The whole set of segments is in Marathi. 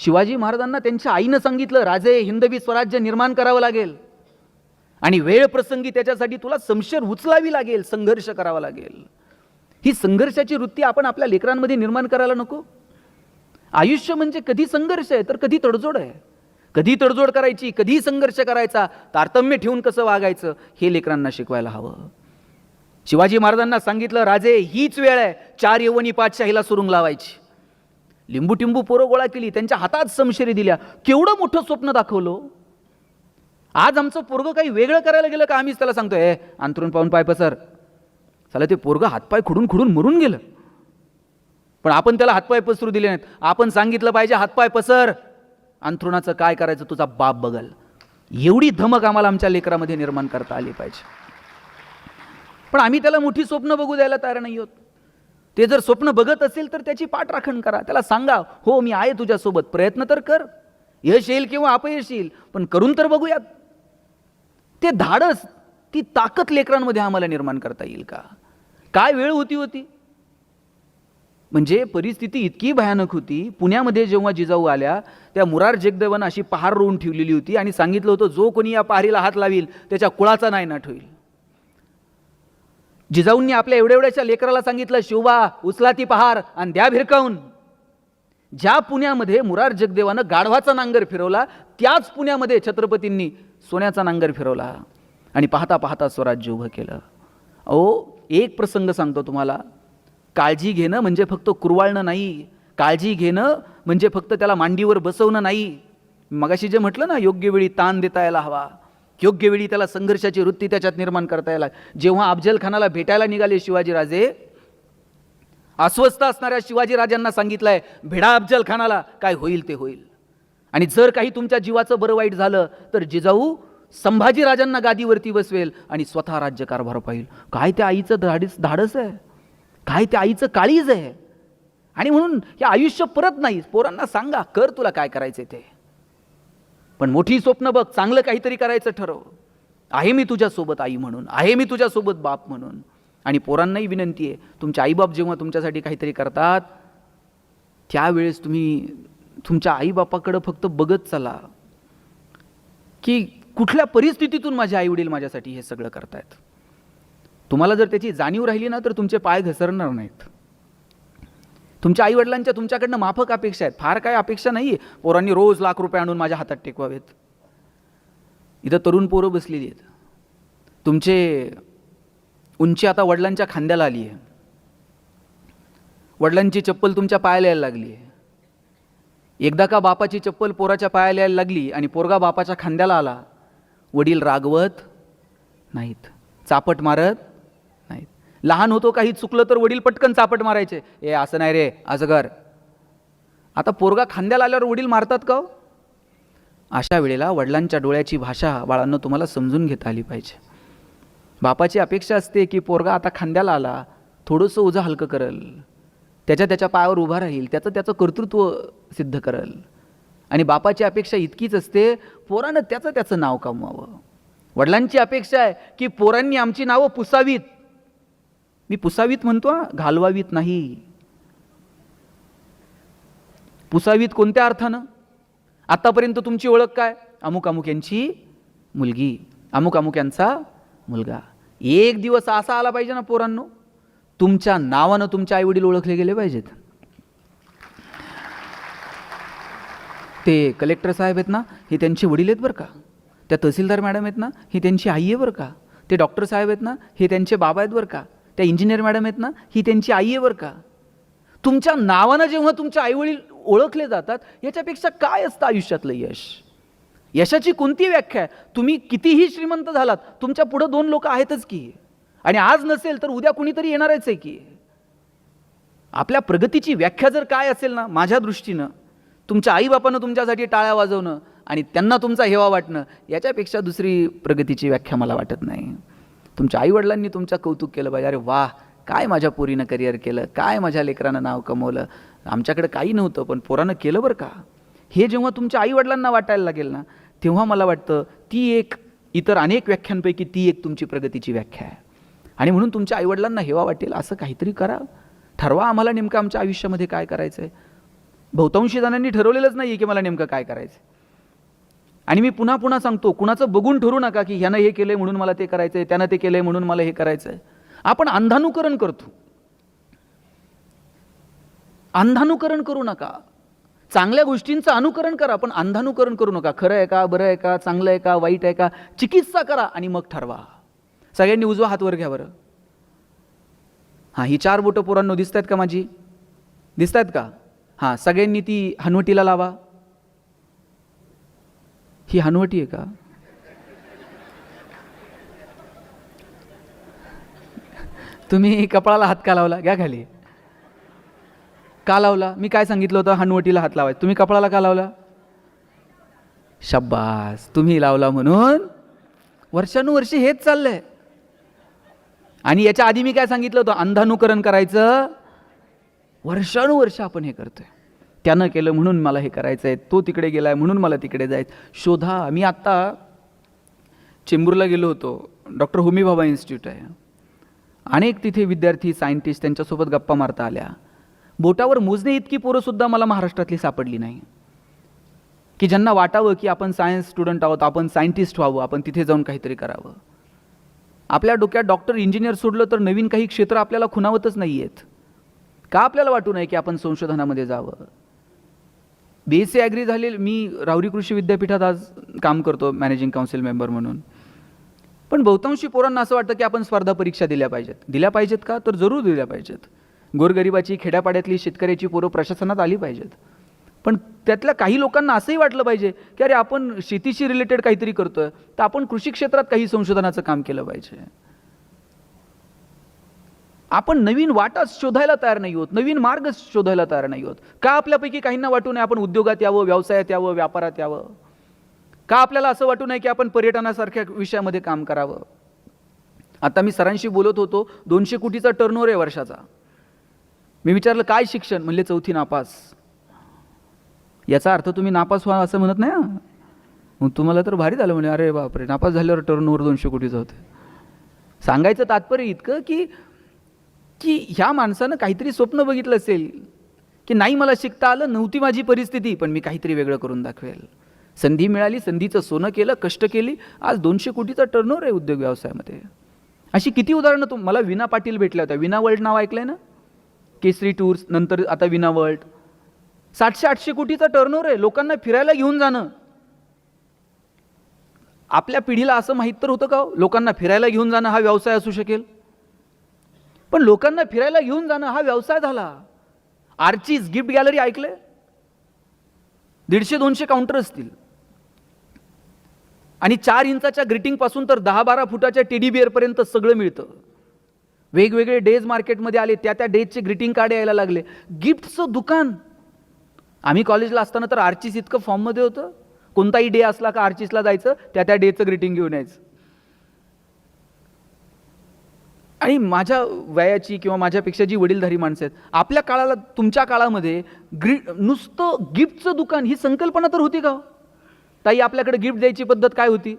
शिवाजी महाराजांना त्यांच्या आईनं सांगितलं, राजे हिंदवी स्वराज्य निर्माण करावं लागेल आणि वेळ प्रसंगी त्याच्यासाठी तुला शमशेर उचलावी लागेल, संघर्ष करावा लागेल. ही संघर्षाची वृत्ती आपण आपल्या लेकरांमध्ये निर्माण करायला नको. आयुष्य म्हणजे कधी संघर्ष आहे तर कधी तडजोड आहे. कधी तडजोड करायची, कधी संघर्ष करायचा, तारतम्य ठेवून कसं वागायचं हे लेकरांना शिकवायला हवं. शिवाजी महाराजांना सांगितलं, राजे हीच वेळ आहे 4 यवनी पातशाहीला सुरुंग लावायची. लिंबू टिंबू पोरं गोळा केली, त्यांच्या हातात समशेरी दिल्या. केवढं मोठं स्वप्न दाखवलं. आज आमचं पोरगं काही वेगळं करायला गेलं का आम्हीच त्याला सांगतोय, अंथरून पाहून पाय पसर. चला ते पोरगं हातपाय खुडून खुडून मरून गेलं, पण आपण त्याला हातपाय पसरू दिले नाहीत. आपण सांगितलं पाहिजे, हातपाय पसर, अंथरुणाचं काय करायचं तुझा बाप बघल. एवढी धमक आम्हाला आमच्या लेकरामध्ये निर्माण करता आली पाहिजे. पण आम्ही त्याला मोठी स्वप्न बघू द्यायला तयार नाही आहोत. ते जर स्वप्न बघत असेल तर त्याची पाठराखण करा. त्याला सांगा, हो मी आहे तुझ्यासोबत, प्रयत्न तर कर, यश येईल किंवा अपयश येईल, पण करून तर बघूयात. ते धाडस, ती ताकद लेकरांमध्ये आम्हाला निर्माण करता येईल का? काय वेळ होती. म्हणजे परिस्थिती इतकी भयानक होती. पुण्यामध्ये जेव्हा जिजाऊ आल्या, त्या मुरार जगदेवानं अशी पहार रोवून ठेवलेली होती आणि सांगितलं होतं, जो कोणी या पहारीला हात लावील त्याच्या कुळाचा नायनाट होईल. जिजाऊंनी आपल्या एवढ्याशा लेकराला सांगितलं, शिवबा उचला ती पहार आणि द्या भिरकावून. ज्या पुण्यामध्ये मुरार जगदेवानं गाढवाचा नांगर फिरवला, त्याच पुण्यामध्ये छत्रपतींनी सोन्याचा नांगर फिरवला आणि पाहता पाहता स्वराज्य उभं केलं. एक प्रसंग सांगतो तुम्हाला. काळजी घेणं म्हणजे फक्त कुरवाळणं नाही. काळजी घेणं म्हणजे फक्त त्याला मांडीवर बसवणं नाही. मगाशी जे म्हटलं ना, योग्य वेळी ताण देता यायला हवा, योग्य वेळी त्याला संघर्षाची वृत्ती त्याच्यात निर्माण करता यायला. जेव्हा अफजल खानाला भेटायला निघाले शिवाजीराजे, अस्वस्थ असणाऱ्या शिवाजीराजांना सांगितलंय, भिडा अफजल खानाला, काय होईल ते होईल, आणि जर काही तुमच्या जीवाचं बरं वाईट झालं तर जिजाऊ संभाजीराजांना गादीवरती बसवेल आणि स्वतः राज्यकारभार पाहिल. काय त्या आईचं धाडस आहे, काय त्या आईचं काळीज आहे. आणि म्हणून हे आयुष्य परत नाही. पोरांना सांगा, कर तुला काय करायचं ते, पण मोठी स्वप्न बघ, चांगलं काहीतरी करायचं ठरव. आहे मी तुझ्यासोबत आई म्हणून, आहे मी तुझ्यासोबत बाप म्हणून. आणि पोरांनाही विनंती आहे, तुमचे आईबाप जेव्हा तुमच्यासाठी काहीतरी करतात त्यावेळेस तुम्ही तुमच्या आईबापाकडं फक्त बघत चला की कुठल्या परिस्थितीतून माझे आईवडील माझ्यासाठी हे सगळं करतायत. तुम्हाला जर त्याची जाणीव राहिली ना तर तुमचे पाय घसरणार नाहीत. तुमच्या आईवडिलांच्या तुमच्याकडनं माफक अपेक्षा आहेत, फार काय अपेक्षा नाही. पोरांनी रोज लाख रुपये आणून माझ्या हातात टेकवावेत. इथं तरुण पोरं बसलेली आहेत, तुमचे उंची आता वडिलांच्या खांद्याला आली आहे, वडिलांची चप्पल तुमच्या पायाला यायला लागली आहे. एकदा का बापाची चप्पल पोराच्या पायाला यायला लागली आणि पोरगा बापाच्या खांद्याला आला, वडील रागवत नाहीत, चापट मारत नाहीत. लहान होतो, काही चुकलं तर वडील पटकन चापट मारायचे, ए असं नाही रे, असं कर. आता पोरगा खांद्याला आल्यावर वडील मारतात का? अशा वेळेला वडिलांच्या डोळ्याची भाषा बाळांनो तुम्हाला समजून घेता आली पाहिजे. बापाची अपेक्षा असते की पोरगा आता खांद्याला आला, थोडंसं ओझं हलकं करल, त्याच्या पायावर उभा राहील, त्याचं कर्तृत्व सिद्ध करल. आणि बापाची अपेक्षा इतकीच असते, पोरानं त्याचं नाव कमवावं. वडिलांची अपेक्षा आहे की पोरांनी आमची नावं पुसावीत. मी पुसावीत म्हणतो, घालवावीत नाही. पुसावीत कोणत्या अर्थानं? आतापर्यंत तुमची ओळख काय? अमुक अमुक यांची मुलगी, अमुक अमुक यांचा मुलगा. एक दिवस असा आला पाहिजे ना पोरांनो, तुमच्या नावानं तुमचे आईवडील ओळखले गेले पाहिजेत. ते कलेक्टर साहेब आहेत ना, हे त्यांचे वडील आहेत बरं का. त्या तहसीलदार मॅडम आहेत ना, ही त्यांची आई आहे बरं का. ते डॉक्टर साहेब आहेत ना, हे त्यांचे बाबा आहेत बरं का. त्या इंजिनियर मॅडम आहेत ना, ही त्यांची आई आहे बरं का. तुमच्या नावानं जेव्हा तुमचे आईवडील ओळखले जातात, याच्यापेक्षा काय असतं आयुष्यातलं यश? यशाची कोणती व्याख्या आहे? तुम्ही कितीही श्रीमंत झालात, तुमच्या पुढं 2 लोक आहेतच की, आणि आज नसेल तर उद्या कुणीतरी येणारच आहे की. आपल्या प्रगतीची व्याख्या जर काय असेल ना, माझ्या दृष्टीनं तुमच्या आईबापानं तुमच्यासाठी टाळ्या वाजवणं आणि त्यांना तुमचा हेवा वाटणं, याच्यापेक्षा दुसरी प्रगतीची व्याख्या मला वाटत नाही. तुमच्या आईवडिलांनी तुमचं कौतुक केलं पाहिजे, अरे वाह, काय माझ्या पोरीनं करिअर केलं, काय माझ्या लेकरानं नाव कमवलं, आमच्याकडे काही नव्हतं पण पोरानं केलं बरं का. हे जेव्हा तुमच्या आईवडिलांना वाटायला लागेल ना, तेव्हा मला वाटतं ती एक, इतर अनेक व्याख्यांपैकी ती एक तुमची प्रगतीची व्याख्या आहे. आणि म्हणून तुमच्या आईवडिलांना हेवा वाटेल असं काहीतरी करा. ठरवा आम्हाला नेमकं आमच्या आयुष्यामध्ये काय करायचं आहे. बहुतांशी जणांनी ठरवलेलंच नाही की मला नेमकं काय करायचं. आणि मी पुन्हा पुन्हा सांगतो, कुणाचं बघून ठरू नका की ह्यानं हे केलंय म्हणून मला ते करायचंय, त्यानं ते केलंय म्हणून मला हे करायचंय. आपण अंधानुकरण करतो. अंधानुकरण करू नका. चांगल्या गोष्टींचं अनुकरण करा, पण अंधानुकरण करू नका. खरं आहे का, बरं आहे का, चांगलं आहे का, वाईट आहे का, चिकित्सा करा आणि मग ठरवा. सगळ्यांनी उजवा हात वर घ्या बरं. हां, ही 4 बोटं पोरांनो दिसत आहेत का माझी? दिसत आहेत का? हां, सगळ्यांनी ती हनवटीला लावा. ही हनवटी आहे का? तुम्ही कपाळाला हात का लावला? घ्या खाली. का लावला? मी काय सांगितलं होतं? हनवटीला हात लावायचं. तुम्ही कपाळाला का लावला? शब्बास, तुम्ही लावला म्हणून वर्षानुवर्षे हेच चाललंय. आणि याच्या आधी मी काय सांगितलं होतं? अंधानुकरण करायचं. वर्षानुवर्ष आपण हे करतोय. त्यानं केलं म्हणून मला हे करायचं आहे, तो तिकडे गेलाय म्हणून मला तिकडे जायचं. शोधा. मी आत्ता चेंबूरला गेलो होतो. डॉक्टर होमी भाभा इन्स्टिट्यूट आहे. अनेक तिथे विद्यार्थी, सायंटिस्ट, त्यांच्यासोबत गप्पा मारता आल्या. बोटावर मोजणे इतकी पोरंसुद्धा मला महाराष्ट्रातली सापडली नाही की ज्यांना वाटावं की आपण सायन्स स्टुडंट आहोत, आपण सायंटिस्ट व्हावं, आपण तिथे जाऊन काहीतरी करावं. आपल्या डोक्यात डॉक्टर, इंजिनियर सोडलं तर नवीन काही क्षेत्र आपल्याला खुणावतच नाही आहेत. का आपल्याला वाटू नये की आपण संशोधनामध्ये जावं? BSc ॲग्री झालेलं मी राहुरी कृषी विद्यापीठात आज काम करतो मॅनेजिंग काउन्सिल मेंबर म्हणून. पण बहुतांशी पोरांना असं वाटतं की आपण स्पर्धा परीक्षा दिल्या पाहिजेत. दिल्या पाहिजेत का? तर जरूर दिल्या पाहिजेत. गोरगरिबाची, खेड्यापाड्यातली, शेतकऱ्याची पोरं प्रशासनात आली पाहिजेत. पण त्यातल्या काही लोकांना असंही वाटलं पाहिजे की अरे आपण शेतीशी रिलेटेड काहीतरी करतोय, तर आपण कृषी क्षेत्रात काही संशोधनाचं काम केलं पाहिजे. आपण नवीन वाटा शोधायला तयार नाही होत, नवीन मार्ग शोधायला तयार नाही होत. का आपल्यापैकी काहींना वाटू नये आपण उद्योगात यावं, व्यवसायात यावं, व्यापारात यावं? का आपल्याला असं वाटू नये की आपण पर्यटनासारख्या विषयामध्ये काम करावं? आता मी सरांशी बोलत होतो, 200 कोटीचा टर्नओव्हर आहे वर्षाचा. मी विचारलं काय शिक्षण? म्हणले 4थी नापास. याचा अर्थ तुम्ही नापास व्हा असं म्हणत नाही. मग तुम्हाला तर भारी झालं म्हणे. अरे बापरे, नापास झाल्यावर टर्नओव्हर 200 कोटीचं होते. सांगायचं तात्पर्य इतकं की ह्या माणसानं काहीतरी स्वप्न बघितलं असेल की नाही मला शिकता आलं, नव्हती माझी परिस्थिती, पण मी काहीतरी वेगळं करून दाखवेल. संधी मिळाली, संधीचं सोनं केलं, कष्ट केली, आज 200 कोटीचा टर्नओव्हर आहे उद्योग व्यवसायामध्ये. अशी किती उदाहरणं. मला विना पाटील भेटल्या होत्या. विना वर्ल्ड नाव ऐकलंय ना? केसरी टूर्स, नंतर आता विना वर्ल्ड. 700-800 कोटीचा टर्नओव्हर आहे. लोकांना फिरायला घेऊन जाणं. आपल्या पिढीला असं माहीत तर होतं का लोकांना फिरायला घेऊन जाणं हा व्यवसाय असू शकेल? पण लोकांना फिरायला घेऊन जाणं हा व्यवसाय झाला. आर्चीज गिफ्ट गॅलरी ऐकलंय? 150-200 काउंटर असतील आणि 4 इंचाच्या ग्रीटिंग पासून तर 10-12 फुटाच्या टेडी बिअर पर्यंत सगळं मिळतं. वेगवेगळे डेज मार्केटमध्ये आले, त्या डेजचे ग्रीटिंग कार्ड यायला लागले. गिफ्टचं दुकान. आम्ही कॉलेजला असताना तर आर्चीस इतकं फॉर्ममध्ये होतं. कोणताही डे असला का आर्चीसला जायचं, त्या डेचं ग्रीटिंग घेऊन यायचं. आणि माझ्या वयाची किंवा माझ्यापेक्षा जी वडीलधारी माणसं आहेत, आपल्या काळाला, तुमच्या काळामध्ये नुसतं गिफ्टचं दुकान ही संकल्पना तर होती का? ताई, आपल्याकडे गिफ्ट द्यायची पद्धत काय होती?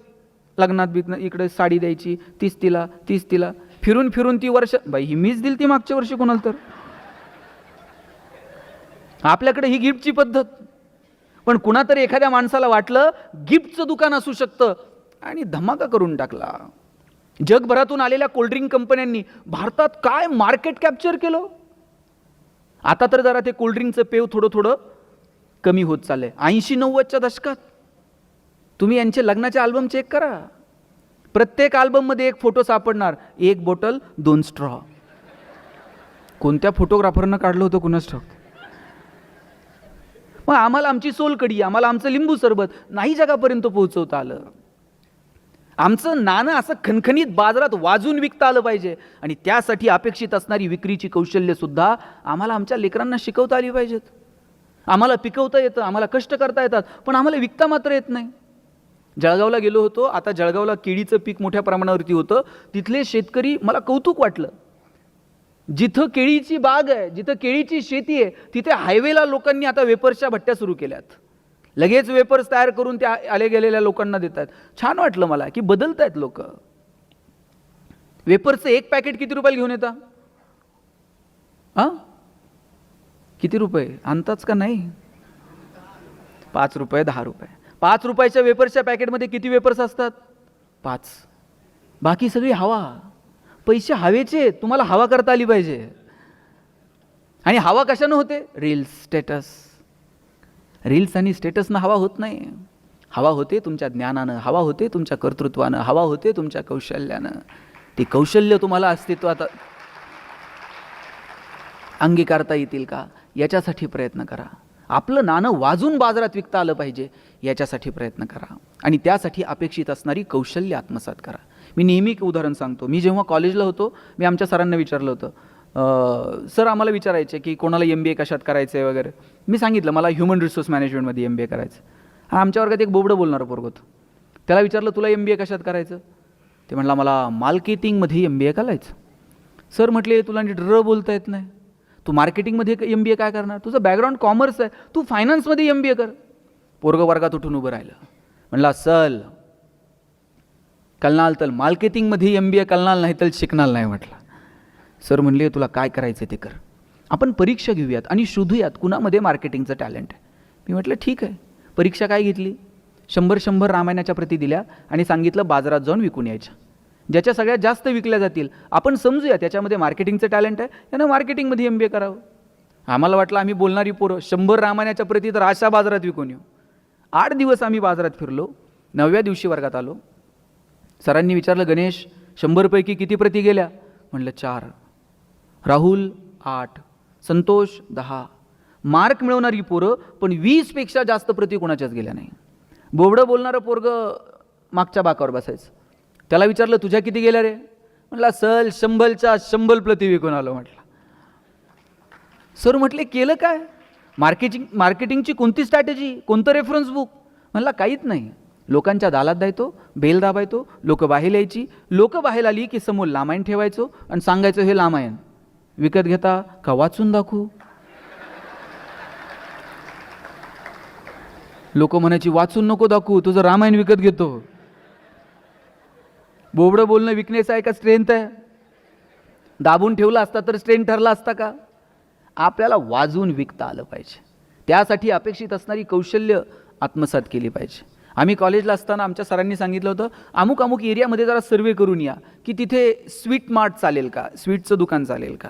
लग्नात बिग्न इकडे साडी द्यायची, 30 तिला, 30 तिला, फिरून फिरून ती वर्ष, बाई ही मीच दिली ती मागच्या वर्षी कोणाला तर. आपल्याकडे ही गिफ्टची पद्धत. पण कुणातरी एखाद्या माणसाला वाटलं गिफ्टचं दुकान असू शकतं आणि धमाका करून टाकला. जगभरातून आलेल्या कोल्ड्रिंक कंपन्यांनी भारतात काय मार्केट कॅप्चर केलं. आता तर जरा ते कोल्ड्रिंकचं पेव थोडं थोडं कमी होत चाललंय. 80-90च्या दशकात तुम्ही यांचे लग्नाचे अल्बम चेक करा. प्रत्येक अल्बममध्ये एक फोटो सापडणार, 1 बॉटल 2 स्ट्रॉ. कोणत्या फोटोग्राफरनं काढलं होतं कुणास ठाऊक. मग आम्हाला आमची सोलकढी, आम्हाला आमचं लिंबू सरबत नाही जगापर्यंत पोहोचवता आलं. आमचं नाणं असं खणखणीत बाजारात वाजून विकता आलं पाहिजे आणि त्यासाठी अपेक्षित असणारी विक्रीची कौशल्य सुद्धा आम्हाला आमच्या लेकरांना शिकवता आली पाहिजेत. आम्हाला पिकवता येतं, आम्हाला कष्ट करता येतात, पण आम्हाला विकता मात्र येत नाही. जळगावला गेलो होतो. आता जळगावला केळीचं पीक मोठ्या प्रमाणावरती होतं. तिथले शेतकरी, मला कौतुक वाटलं. जिथं केळीची बाग आहे, जिथं केळीची शेती आहे, तिथे हायवेला लोकांनी आता वेपर्सच्या भट्ट्या सुरू केल्यात. लगेच वेपर्स तयार करून त्या आले गेलेल्या लोकांना देतात. छान वाटलं मला की बदलतायत लोक. वेपर्सचं एक पॅकेट किती रुपयाला घेऊन येता? किती रुपये आणताच का नाही? ₹5 ₹10. 5 रुपयाच्या वेपर्सच्या पॅकेटमध्ये किती वेपर्स असतात? 5. बाकी सगळी हवा. पैसे हवेचे, तुम्हाला हवा करता आली पाहिजे. आणि हवा कशानं होते? Reels, status. रील्स आणि स्टेटसनं हवा होत नाही. हवा होते तुमच्या ज्ञानानं, हवा होते तुमच्या कर्तृत्वानं, हवा होते तुमच्या कौशल्यानं. ते कौशल्य तुम्हाला अस्तित्वात अंगीकारता येतील का, याच्यासाठी प्रयत्न करा. आपलं नाणं वाजून बाजारात विकता आलं पाहिजे, याच्यासाठी प्रयत्न करा. आणि त्यासाठी अपेक्षित असणारी कौशल्य आत्मसात करा. मी नेहमी एक उदाहरण सांगतो. मी जेव्हा कॉलेजला होतो, मी आमच्या सरांना विचारलं होतं, सर आम्हाला विचारायचे की कोणाला MBA कशात करायचं आहे वगैरे. मी सांगितलं मला ह्युमन रिसोर्स मॅनेजमेंटमध्ये MBA करायचं. आमच्या वर्गात एक बोबडं बोलणारं पोरगं होतं. त्याला विचारलं तुला MBA कशात करायचं? ते म्हटलं मला मार्केटिंगमध्ये MBA करायचं. सर म्हटले तुला नीट बोलता येत नाही, तू मार्केटिंगमध्ये MBA काय करणार? तुझं बॅकग्राऊंड कॉमर्स आहे, तू फायनान्समध्ये MBA कर. पोरगं वर्गात उठून उभं राहिलं. म्हणला सल कलनाल तर मार्केटिंगमध्ये MBA कलनाल नाही तर शिकणार नाही. म्हटलं सर म्हणले तुला काय करायचं ते कर, आपण परीक्षा घेऊयात आणि शोधूयात कुणामध्ये मार्केटिंगचं टॅलेंट आहे. मी म्हटलं ठीक आहे. परीक्षा काय घेतली? 100 रामायणाच्या प्रती दिल्या आणि सांगितलं बाजारात जाऊन विकून यायच्या. ज्याच्या सगळ्यात जास्त विकल्या जातील आपण समजूया त्याच्यामध्ये मार्केटिंगचं टॅलेंट आहे, यानं मार्केटिंगमध्ये MBA करावं. आम्हाला वाटलं आम्ही बोलणारी पोरं 100 रामायणाच्या प्रती तर अशा बाजारात विकून येऊ. 8 दिवस आम्ही बाजारात फिरलो. 9व्या दिवशी वर्गात आलो. सरांनी विचारलं गणेश 100 पैकी किती प्रती गेल्या? म्हटलं 4. राहुल 8, संतोष 10. मार्क मिळवणारी पोरं पण 20पेक्षा जास्त प्रती कोणाच्याच गेल्या नाही. बोबडं बोलणारं पोरगं मागच्या बाकावर बसायचं. त्याला विचारलं तुझ्या किती गेल्या रे? म्हटलं सल 100च्या 100 प्रती विकून आलो. म्हटलं सर म्हटले केलं काय? मार्केटिंगची कोणती स्ट्रॅटेजी, कोणतं रेफरन्स बुक? म्हणला काहीच नाही. लोकांच्या दालात द्यायचो, बेल दाबायचो, लोक बाहेर यायची. लोक बाहेर आली की समोर लामायण ठेवायचो आणि सांगायचं हे लामायण विकत घेता का वाचून दाखवू? लोक म्हणायची वाचून नको दाखवू, तुझं रामायण विकत घेतो. बोबडं बोलणं विकनेस आहे का स्ट्रेंथ आहे? दाबून ठेवला असता तर स्ट्रेंथ ठरला असता का? आपल्याला वाजून विकता आलं पाहिजे. त्यासाठी अपेक्षित असणारी कौशल्य आत्मसात केली पाहिजे. आम्ही कॉलेजला असताना आमच्या सरांनी सांगितलं होतं अमुक अमुक एरियामध्ये जरा सर्वे करून या की तिथे स्वीट मार्ट चालेल का, स्वीटचं दुकान चालेल का.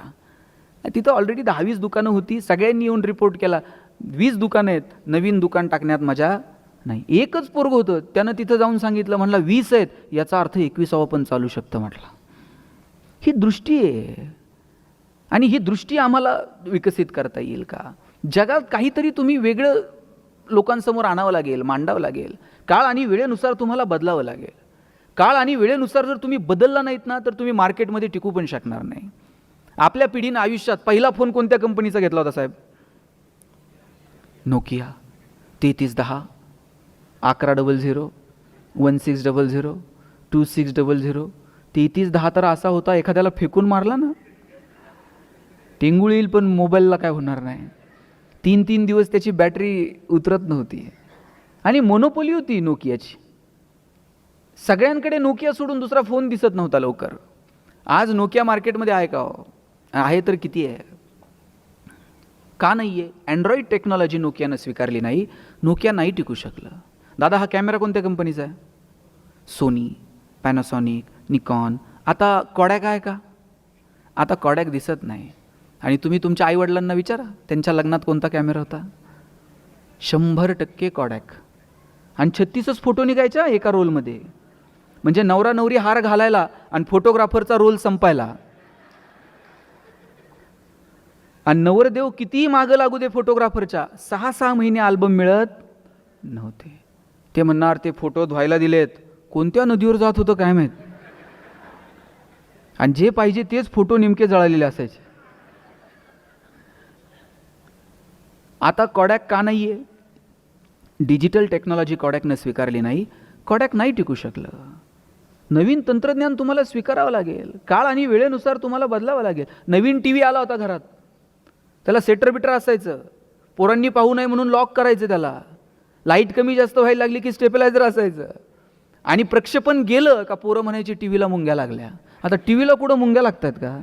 तिथं ऑलरेडी 10-20 दुकानं होती. सगळ्यांनी येऊन रिपोर्ट केला 20 दुकानं आहेत, नवीन दुकान टाकण्यात मजा नाही. एकच पोरगं होतं, त्यानं तिथं जाऊन सांगितलं, म्हणला 20 आहेत याचा अर्थ 21वा पण चालू शकतं. म्हटलं ही दृष्टी आहे आणि ही दृष्टी आम्हाला विकसित करता येईल का? जगात काहीतरी तुम्ही वेगळं लोकांसमोर आणावं लागेल, मांडावं लागेल. काळ आणि वेळेनुसार तुम्हाला बदलावं लागेल. काळ आणि वेळेनुसार जर तुम्ही बदलला नाहीत ना तर तुम्ही मार्केटमध्ये टिकू पण शकणार नाही. आपल्या पिढीनं आयुष्यात पहिला फोन कोणत्या कंपनीचा घेतला होता साहेब? नोकिया 3310, 1100, 1600, 2600. 3310 तर असा होता एखाद्याला फेकून मारला ना टेंगुळ येईल पण मोबाईलला काय होणार नाही. 3 दिवस त्याची बॅटरी उतरत नव्हती आणि मोनोपोली होती नोकियाची. सगळ्यांकडे नोकिया सोडून दुसरा फोन दिसत नव्हता लवकर. आज नोकिया मार्केटमध्ये आहे का हो? आहे तर किती आहे? का नाही आहे? अँड्रॉइड टेक्नॉलॉजी नोकियानं स्वीकारली नाही, नोकिया नाही टिकू शकलं. दादा हा कॅमेरा कोणत्या कंपनीचा आहे? Sony, Panasonic, Nikon. आता कॉडॅक आहे का? आता कॉडॅक दिसत नाही. आणि तुम्ही तुमच्या आईवडिलांना विचारा त्यांच्या लग्नात कोणता कॅमेरा होता? 100% कॉडॅक. आणि 36च फोटो निघायच्या एका रोलमध्ये. म्हणजे नवरा नवरी हार घालायला आणि फोटोग्राफरचा रोल संपायला. आणि नवरदेव कितीही मागं लागू दे फोटोग्राफरच्या 6-6 महिने अल्बम मिळत नव्हते. ते म्हणणार ते फोटो धुवायला दिलेत, कोणत्या नदीवर जात होतं काय माहीत. आणि जे पाहिजे तेच फोटो नेमके जळालेले असायचे. आता कॉडॅक का नाही आहे? डिजिटल टेक्नॉलॉजी कॉडॅकनं स्वीकारली नाही, कॉडॅक नाही टिकू शकलं. नवीन तंत्रज्ञान तुम्हाला स्वीकारावं लागेल. काळ आणि वेळेनुसार तुम्हाला बदलावं लागेल. नवीन TV आला होता घरात, त्याला सेटर बिटर असायचं, पोरांनी पाहू नये म्हणून लॉक करायचं त्याला. लाईट कमी जास्त व्हायला लागली की स्टेबिलायझर असायचं. आणि प्रक्षेपण गेलं का पोरं म्हणायची टीव्हीला मुंग्या लागल्या. आता टीव्हीला कुठं मुंग्या लागतात का?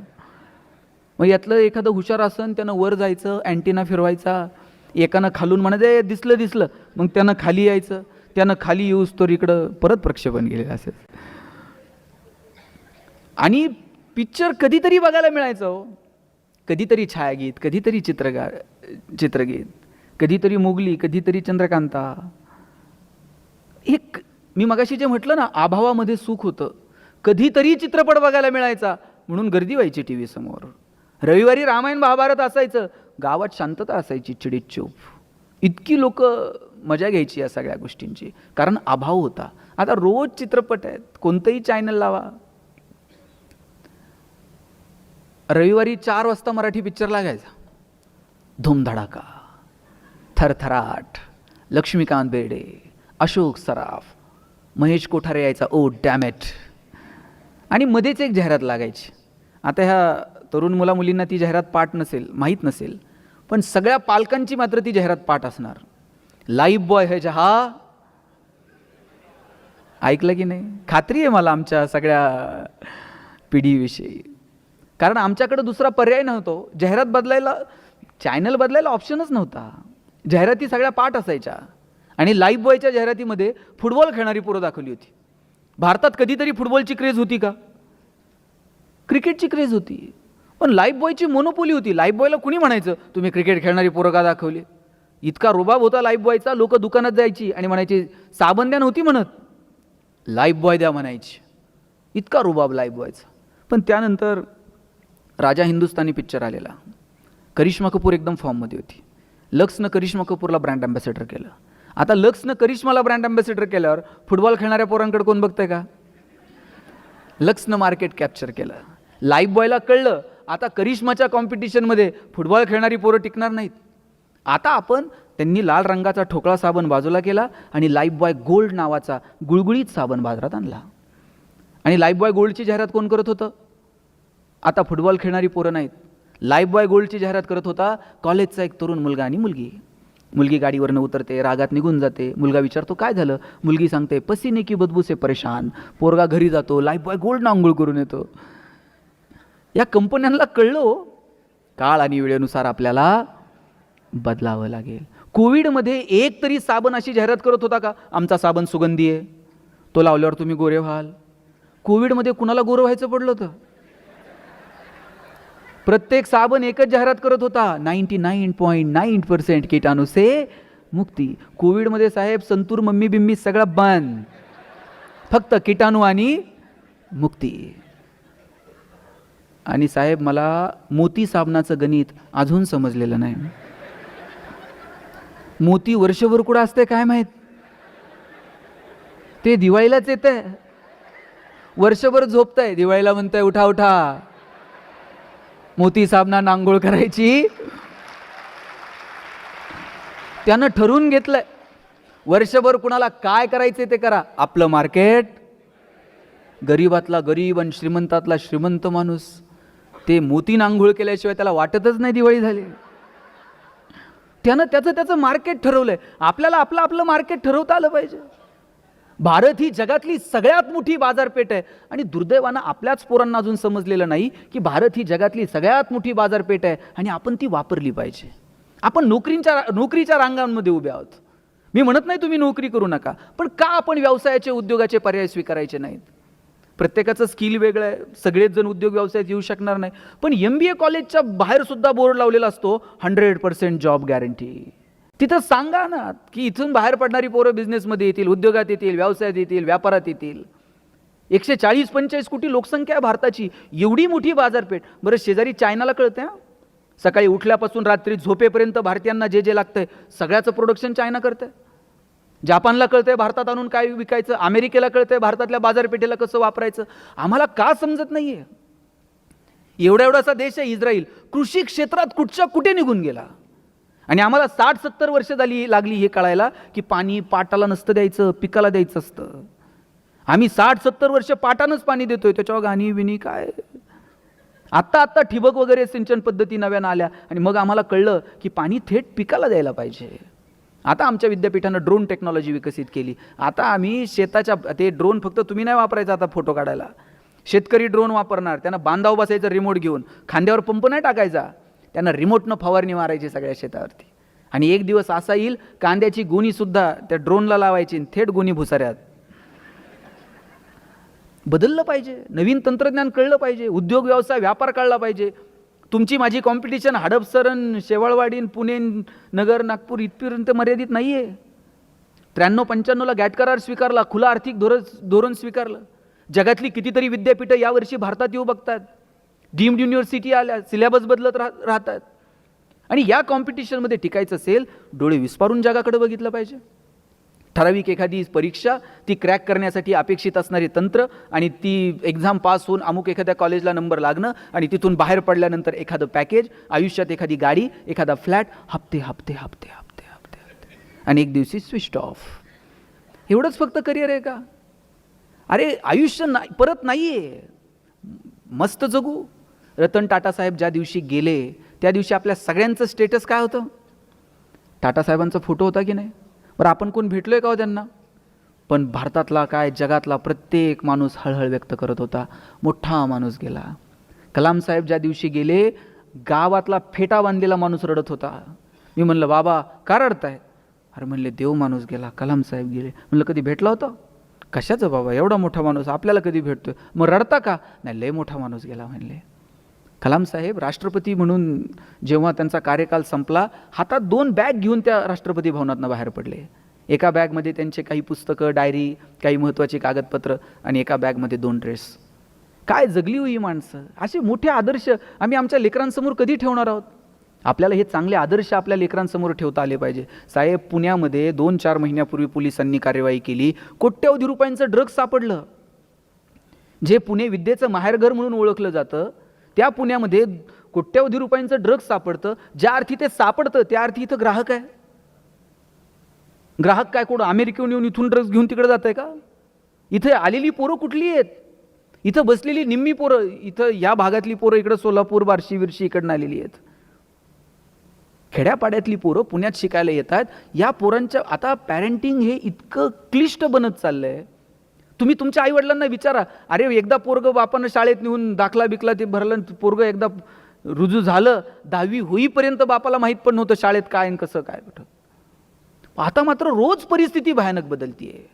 मग यातलं एखादं हुशार असन त्यानं वर जायचं, अँटिना फिरवायचा, एकानं खालून म्हणायचं दिसलं दिसलं, मग त्यानं खाली यायचं, त्यानं खाली येऊस तर इकडं परत प्रक्षेपण गेलेलं असेल. आणि पिक्चर कधीतरी बघायला मिळायचं हो, कधीतरी छायागीत, कधीतरी चित्रगीत, कधीतरी मोगली, कधीतरी चंद्रकांता. एक मी मगाशी जे म्हटलं ना, अभावामध्ये सुख होतं. कधीतरी चित्रपट बघायला मिळायचा म्हणून गर्दी व्हायची टी व्ही समोर. रविवारी रामायण महाभारत असायचं, गावात शांतता असायची, चिडीत चूप. इतकी लोक मजा घ्यायची या सगळ्या गोष्टींची, कारण अभाव होता. आता रोज चित्रपट आहेत, कोणतंही चॅनल लावा. रविवारी 4 वाजता मराठी पिक्चर लागायचा. धूमधडाका, थरथराट, लक्ष्मीकांत बेर्डे, अशोक सराफ, महेश कोठारे यायचा, ओ डॅमेट. आणि मध्येच एक जाहिरात लागायची. आता ह्या तरुण मुलींना ती जाहिरात पाठ नसेल, माहीत नसेल, पण सगळ्या पालकांची मात्र ती जाहिरात पाठ असणार. लाईफ बॉय है जहा, ऐकलं की नाही? खात्री आहे मला आमच्या सगळ्या पिढीविषयी, कारण आमच्याकडे दुसरा पर्याय नव्हतो. जाहिरात बदलायला, चॅनल बदलायला ऑप्शनच नव्हता. जाहिराती सगळ्या पाठ असायच्या. आणि लाईफ बॉयच्या जाहिरातीमध्ये फुटबॉल खेळणारी पोरं दाखवली होती. भारतात कधीतरी फुटबॉलची क्रेज होती का? क्रिकेटची क्रेज होती, पण लाईफ बॉयची मोनोपोली होती. लाईफ बॉयला कुणी म्हणायचं तुम्ही क्रिकेट खेळणारी पोरं का दाखवली? इतका रुबाब होता लाईफ बॉयचा. लोक दुकानात जायची आणि म्हणायची साबण द्या नव्हती म्हणत, लाईफ बॉय द्या म्हणायची. इतका रुबाब लाईफ बॉयचा. पण त्यानंतर राजा हिंदुस्तानी पिक्चर आलेला. करिश्मा कपूर एकदम फॉर्ममध्ये होती. लक्सनं करिश्मा कपूरला ब्रँड अँबॅसेडर केलं. आता लक्सनं करिश्माला ब्रँड अँबॅसेडर केल्यावर फुटबॉल खेळणाऱ्या पोरांकडे कोण बघतंय का? लक्सनं मार्केट कॅप्चर केलं. लाईफ बॉयला कळलं आता करिश्माच्या कॉम्पिटिशनमध्ये फुटबॉल खेळणारी पोरं टिकणार नाहीत. आता त्यांनी लाल रंगाचा ठोकळा साबण बाजूला केला आणि लाईफ बॉय गोल्ड नावाचा गुळगुळीत साबण बाजारात आणला. आणि लाईफ बॉय गोल्डची जाहिरात कोण करत होतं? आता फुटबॉल खेळणारी पोरं नाहीत. लाईफ बॉय गोल्डची जाहिरात करत होता कॉलेजचा एक तरुण मुलगा आणि मुलगी. मुलगी गाडीवरनं उतरते, रागात निघून जाते. मुलगा विचारतो काय झालं? मुलगी सांगते पसीने की बदबू से परेशान. पोरगा घरी जातो, लाईफ बॉय गोल्ड आंघोळ करून येतो. या कंपन्यांना कळलं काळ आणि वेळेनुसार आपल्याला बदलावं लागेल. कोविडमध्ये एक तरी साबण अशी जाहिरात करत होता का आमचा साबण सुगंधी आहे, तो लावल्यावर तुम्ही गोरे व्हाल? कोविडमध्ये कुणाला गोरं व्हायचं पडलं होतं? प्रत्येक साबण एकच जाहिरात करत होता 99.9% कीटाणू से मुक्ती. कोविडमध्ये साहेब संतूर मम्मी बिम्मी सगळं बंद, फक्त कीटाणू आणि मुक्ती. आणि साहेब मला मोती साबणाचं गणित अजून समजलेलं नाही. मोती वर्षभर कुठं असते काय माहित? ते दिवाळीलाच येतंय, वर्षभर झोपतंय, दिवाळीला म्हणतंय उठा उठा मोती साबणानं आंघोळ करायची. त्यानं ठरवून घेतलंय वर्षभर कुणाला काय करायचे ते करा. आपलं मार्केट, गरीबातला गरीब आणि श्रीमंतातला श्रीमंत माणूस, ते मोतीनं आंघोळ केल्याशिवाय त्याला वाटतच नाही दिवाळी झाली. त्यानं त्याचं मार्केट ठरवलंय. आपल्याला आपलं मार्केट ठरवता आलं पाहिजे. भारत ही जगातली सगळ्यात मोठी बाजारपेठ आहे आणि दुर्दैवानं आपल्याच पोरांना अजून समजलेलं नाही की भारत ही जगातली सगळ्यात मोठी बाजारपेठ आहे आणि आपण ती वापरली पाहिजे. आपण नोकरीच्या रांगांमध्ये उभे आहोत. मी म्हणत नाही तुम्ही नोकरी करू नका, पण का आपण व्यवसायाचे उद्योगाचे पर्याय स्वीकारायचे नाहीत? प्रत्येकाचं स्किल वेगळं आहे, सगळेच जण उद्योग व्यवसायात येऊ शकणार नाही. पण MBA कॉलेजच्या बाहेर सुद्धा बोर्ड लावलेला असतो 100% जॉब गॅरंटी. तिथं सांगा ना की इथून बाहेर पडणारी पोरं बिझनेसमध्ये येतील, उद्योगात येतील, व्यवसायात येतील, व्यापारात येतील. 140-45 कोटी लोकसंख्या आहे भारताची, एवढी मोठी बाजारपेठ. बरं शेजारी चायनाला कळतंय, सकाळी उठल्यापासून रात्री झोपेपर्यंत भारतीयांना जे जे लागतंय सगळ्याचं प्रोडक्शन चायना करतंय. जापानला कळतंय भारतात आणून काय विकायचं, अमेरिकेला कळतंय भारतातल्या बाजारपेठेला कसं वापरायचं. आम्हाला का समजत नाहीये? एवढासा देश आहे इस्रायल, कृषी क्षेत्रात कुठे निघून गेला. आणि आम्हाला 60-70 वर्ष लागली हे कळायला की पाणी पाटाला नसतं द्यायचं, पिकाला द्यायचं असतं. आम्ही 60-70 वर्ष पाटानंच पाणी देतोय, त्याच्यावर गाणी विनी काय. आत्ता ठिबक वगैरे सिंचन पद्धती नव्यानं आल्या आणि मग आम्हाला कळलं की पाणी थेट पिकाला द्यायला पाहिजे. आता आमच्या विद्यापीठानं ड्रोन टेक्नॉलॉजी विकसित केली. आता आम्ही शेताच्या ते ड्रोन फक्त तुम्ही नाही वापरायचा, आता फोटो काढायला शेतकरी ड्रोन वापरणार. त्यांना बांधाव बसायचं रिमोट घेऊन, खांद्यावर पंप नाही टाकायचा, त्यांना रिमोटनं फवारणी मारायची सगळ्या शेतावरती. आणि एक दिवस असा येईल कांद्याची गोणी सुद्धा त्या ड्रोनला लावायची थेट गोणी भुसाऱ्यात. बदललं पाहिजे, नवीन तंत्रज्ञान कळलं पाहिजे, उद्योग व्यवसाय व्यापार कळला पाहिजे. तुमची माझी कॉम्पिटिशन हडपसर शेवाळवाडी पुणे नगर नागपूर इथपर्यंत मर्यादित नाही आहे. 93-95ला गॅट करार स्वीकारला, खुला आर्थिक धोरण स्वीकारलं. जगातली कितीतरी विद्यापीठं यावर्षी भारतात येऊ बघतात. डीम्ड युनिव्हर्सिटी आल्या, सिलेबस बदलत राहतात. आणि या कॉम्पिटिशनमध्ये टिकायचं असेल डोळे विस्पारून जगाकडे बघितलं पाहिजे. ठराविक एखादी परीक्षा ती क्रॅक करण्यासाठी अपेक्षित असणारे तंत्र आणि ती एक्झाम पास होऊन अमुक एखाद्या कॉलेजला नंबर लागणं आणि तिथून बाहेर पडल्यानंतर एखादं पॅकेज, आयुष्यात एखादी गाडी, एखादा फ्लॅट, हप्ते हप्ते हप्ते हप्ते हप्ते हप्ते आणि एक दिवशी स्विच ऑफ. एवढंच फक्त करिअर आहे का? अरे आयुष्य परत नाही आहे. मस्त जगू. रतन टाटा साहेब ज्या दिवशी गेले त्या दिवशी आपल्या सगळ्यांचं स्टेटस काय होतं? टाटासाहेबांचा फोटो होता की नाही? बरं आपण कोण भेटलोय का हो त्यांना? पण भारतातला काय जगातला प्रत्येक माणूस हळहळ व्यक्त करत होता, मोठा माणूस गेला. कलाम साहेब ज्या दिवशी गेले गावातला फेटा बांधलेला माणूस रडत होता. मी म्हणलं बाबा का रडताय? अरे म्हणले देव माणूस गेला, कलाम साहेब गेले. म्हणलं कधी भेटला होता? कशाचं बाबा, एवढा मोठा माणूस आपल्याला कधी भेटतोय? मग रडता का? नाही लय मोठा माणूस गेला म्हणले. कलाम साहेब राष्ट्रपती म्हणून जेव्हा त्यांचा कार्यकाल संपला हातात 2 बॅग घेऊन त्या राष्ट्रपती भवनातनं बाहेर पडले. एका बॅगमध्ये त्यांचे काही पुस्तकं, डायरी, काही महत्त्वाची कागदपत्र आणि एका बॅगमध्ये 2 ड्रेस. काय जगली हो ही माणसं. असे मोठे आदर्श आम्ही आमच्या लेकरांसमोर कधी ठेवणार आहोत? आपल्याला हे चांगले आदर्श आपल्या लेकरांसमोर ठेवता आले पाहिजे. साहेब पुण्यामध्ये 2-4 महिन्यापूर्वी पोलिसांनी कार्यवाही केली. कोट्यवधी रुपयांचं ड्रग्ज सापडलं. जे पुणे विद्येचं माहेरघर म्हणून ओळखलं जातं त्या पुण्यामध्ये कोट्यवधी रुपयांचं ड्रग्ज सापडतं. ज्या अर्थी ते सापडतं त्या अर्थी इथं ग्राहक आहे. ग्राहक काय कोण अमेरिकेहून येऊन इथून ड्रग्ज घेऊन तिकडे जात आहे का? इथे आलेली पोरं कुठली आहेत? इथं बसलेली निम्मी पोरं, इथं या भागातली पोरं इकडं सोलापूर बार्शी विरशी इकडनं आलेली आहेत. खेड्यापाड्यातली पोरं पुण्यात शिकायला येतात. या पोरांच्या आता पॅरेंटिंग हे इतकं क्लिष्ट बनत चाललंय. तुम्ही तुमच्या आईवडिलांना विचारा, अरे एकदा पोरगं बापानं शाळेत नेऊन दाखला बिकला ते भरलं, पोरगं एकदा रुजू झालं 10वी होईपर्यंत बापाला माहीत पण नव्हतं शाळेत काय आणि कसं काय कुठं. आता मात्र रोज परिस्थिती भयानक बदलतीये.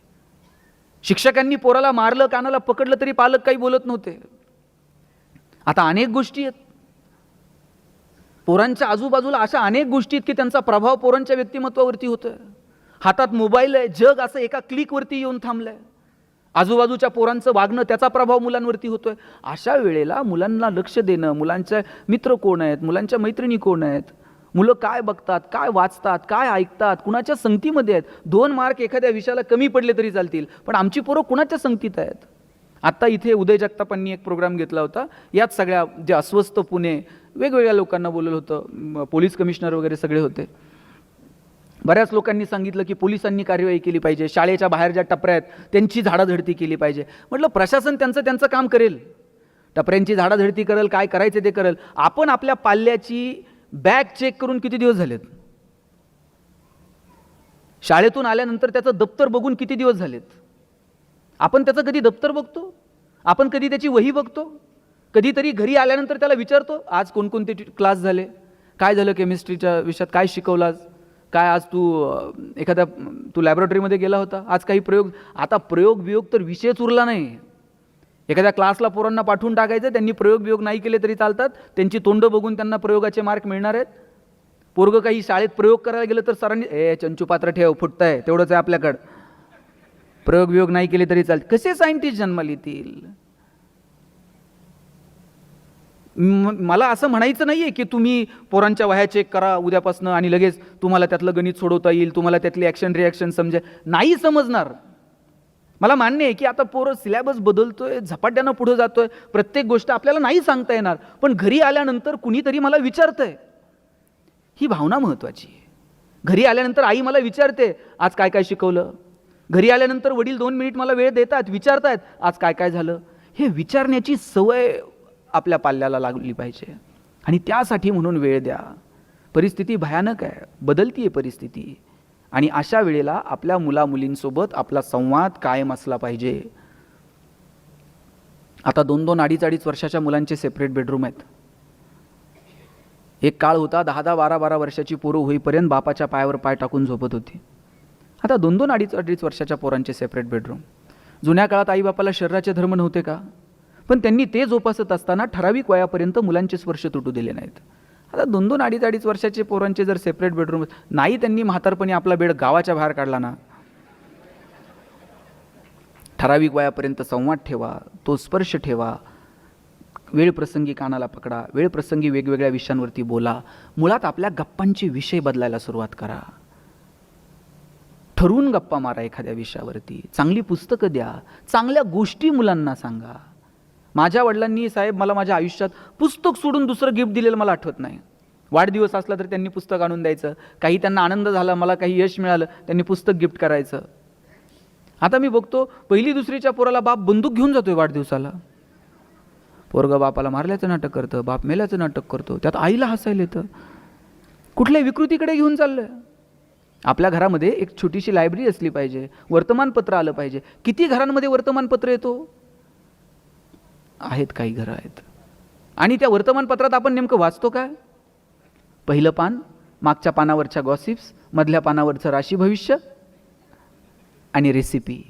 शिक्षकांनी पोराला मारलं, कानाला पकडलं तरी पालक काही बोलत नव्हते. आता अनेक गोष्टी आहेत. पोरांच्या आजूबाजूला अशा अनेक गोष्टी आहेत की त्यांचा प्रभाव पोरांच्या व्यक्तिमत्वावरती होतोय. हातात मोबाईल आहे, जग असं एका क्लिकवरती येऊन थांबलंय. आजूबाजूच्या पोरांचं वागणं त्याचा प्रभाव मुलांवरती होतोय. अशा वेळेला मुलांना लक्ष देणं, मुलांचे मित्र कोण आहेत, मुलांच्या मैत्रिणी कोण आहेत, मुलं काय बघतात, काय वाचतात, काय ऐकतात, कुणाच्या संगतीमध्ये आहेत. 2 मार्क एखाद्या विषयाला कमी पडले तरी चालतील, पण आमची पोरं कुणाच्या संगतीत आहेत? आत्ता इथे उदय जगतापांनी एक प्रोग्राम घेतला होता. यात सगळ्या जे अस्वस्थ पुणे वेगवेगळ्या लोकांना बोलवलं होतं. पोलीस कमिशनर वगैरे सगळे होते. बऱ्याच लोकांनी सांगितलं की पोलिसांनी कार्यवाही केली पाहिजे, शाळेच्या बाहेर ज्या टपऱ्या आहेत त्यांची झाडाझडती केली पाहिजे. म्हटलं प्रशासन त्यांचं काम करेल, टपऱ्यांची झाडाझडती करेल, काय करायचं ते करेल. आपण आपल्या पाल्याची बॅग चेक करून किती दिवस झालेत? शाळेतून आल्यानंतर त्याचं दप्तर बघून किती दिवस झालेत? आपण त्याचं कधी दप्तर बघतो? आपण कधी त्याची वही बघतो? कधीतरी घरी आल्यानंतर त्याला विचारतो आज कोणकोणते क्लास झाले, काय झालं केमिस्ट्रीच्या विषयात, काय शिकवलास, काय आज तू लॅबोरेटरीमध्ये गेला होता, आज काही प्रयोग. आता प्रयोग तर विषयच उरला नाही. एखाद्या क्लासला पोरांना पाठवून टाकायचं, त्यांनी प्रयोग नाही केले तरी चालतात, त्यांची तोंड बघून त्यांना प्रयोगाचे मार्क मिळणार आहेत. पोरगं काही शाळेत प्रयोग करायला गेलं तर सरांनी चंचूपात्र ठेव, फुटतंय, तेवढंच आहे आपल्याकडं, प्रयोग नाही केले तरी चालते. कसे सायंटिस्ट जन्माला येतील? मला असं म्हणायचं नाहीये की तुम्ही पोरांच्या वह्या चेक करा उद्यापासून आणि लगेच तुम्हाला त्यातलं गणित सोडवता येईल, तुम्हाला त्यातली ॲक्शन रिॲक्शन समजेल. नाही समजणार. मला मान्य आहे की आता पोरं सिलेबस बदलतोय, झपाट्यानं पुढे जातोय, प्रत्येक गोष्ट आपल्याला नाही सांगता येणार, पण घरी आल्यानंतर कुणीतरी मला विचारतंय, ही भावना महत्वाची आहे. घरी आल्यानंतर आई मला विचारते आज काय काय शिकवलं. घरी आल्यानंतर वडील 2 मिनिट मला वेळ देतात, विचारतायत आज काय काय झालं. हे विचारण्याची सवय आपल्या पाल्याला लागली पाहिजे आणि त्यासाठी म्हणून वेळ द्या. परिस्थिती भयानक आहे, बदलतीये परिस्थिती आणि अशा वेळेला आपल्या मुलामुलींसोबत आपला संवाद कायम असला पाहिजे. आता 2-2, 2.5 वर्षाच्या मुलांचे सेपरेट बेडरूम आहेत. एक काळ होता 10-10, 12-12 वर्षाची पोरं होईपर्यंत बापाच्या पायावर पाय टाकून झोपत होती. आता 2-2, 2.5 वर्षाच्या पोरांचे सेपरेट बेडरूम. जुन्या काळात आईबापाला शरीराचे धर्म नव्हते का? पण त्यांनी ते जोपासत असताना ठराविक वयापर्यंत मुलांचे स्पर्श तुटू दिले नाहीत. आता 2-2, 2.5 वर्षाचे पोरांचे जर सेपरेट बेडरूम नाही, त्यांनी म्हातारपणी आपला बेड गावाच्या बाहेर काढला ना, ठराविक वयापर्यंत संवाद ठेवा, तो स्पर्श ठेवा, वेळ प्रसंगी कानाला पकडा, वेळ प्रसंगी वेगवेगळ्या विषयांवरती बोला. मुळात आपल्या गप्पांचे विषय बदलायला सुरुवात करा. ठरवून गप्पा मारा एखाद्या विषयावरती. चांगली पुस्तकं द्या, चांगल्या गोष्टी मुलांना सांगा. माझ्या वडिलांनी साहेब मला माझ्या आयुष्यात पुस्तक सोडून दुसरं गिफ्ट दिलेलं मला आठवत नाही. वाढदिवस असला तर त्यांनी पुस्तक आणून द्यायचं. काही त्यांना आनंद झाला, मला काही यश मिळालं, त्यांनी पुस्तक गिफ्ट करायचं. आता मी बघतो 1ली 2रीच्या पोराला बाप बंदूक घेऊन जातोय वाढदिवसाला. पोरगं बापाला मारल्याचं नाटक करतं, बाप मेल्याचं नाटक करतो, त्यात आईला हसायला येतं. कुठल्या विकृतीकडे घेऊन चाललंय? आपल्या घरामध्ये एक छोटीशी लायब्ररी असली पाहिजे, वर्तमानपत्र आलं पाहिजे. किती घरांमध्ये वर्तमानपत्र येतो? आहेत, काही घरं आहेत. आणि त्या वर्तमानपत्रात आपण नेमकं वाचतो काय? पहिलं पान, मागच्या पानावरच्या गॉसिप्स, मधल्या पानावरचं राशी भविष्य आणि रेसिपी.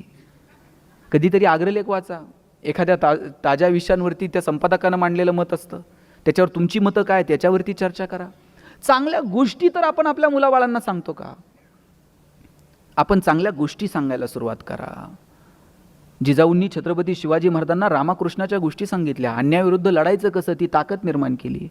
कधीतरी अग्रलेख वाचा. एखाद्या ताज्या विषयांवरती त्या संपादकानं मांडलेलं मत असतं, त्याच्यावर तुमची मतं काय त्याच्यावरती चर्चा करा. चांगल्या गोष्टी तर आपण आपल्या मुलाबाळांना सांगतो का? आपण चांगल्या गोष्टी सांगायला सुरुवात करा. जिजाऊंनी छत्रपती शिवाजी महाराजांना रामकृष्णाच्या गोष्टी सांगितल्या. अन्यायाविरुद्ध लढायचं कसं, ती ताकद निर्माण केली.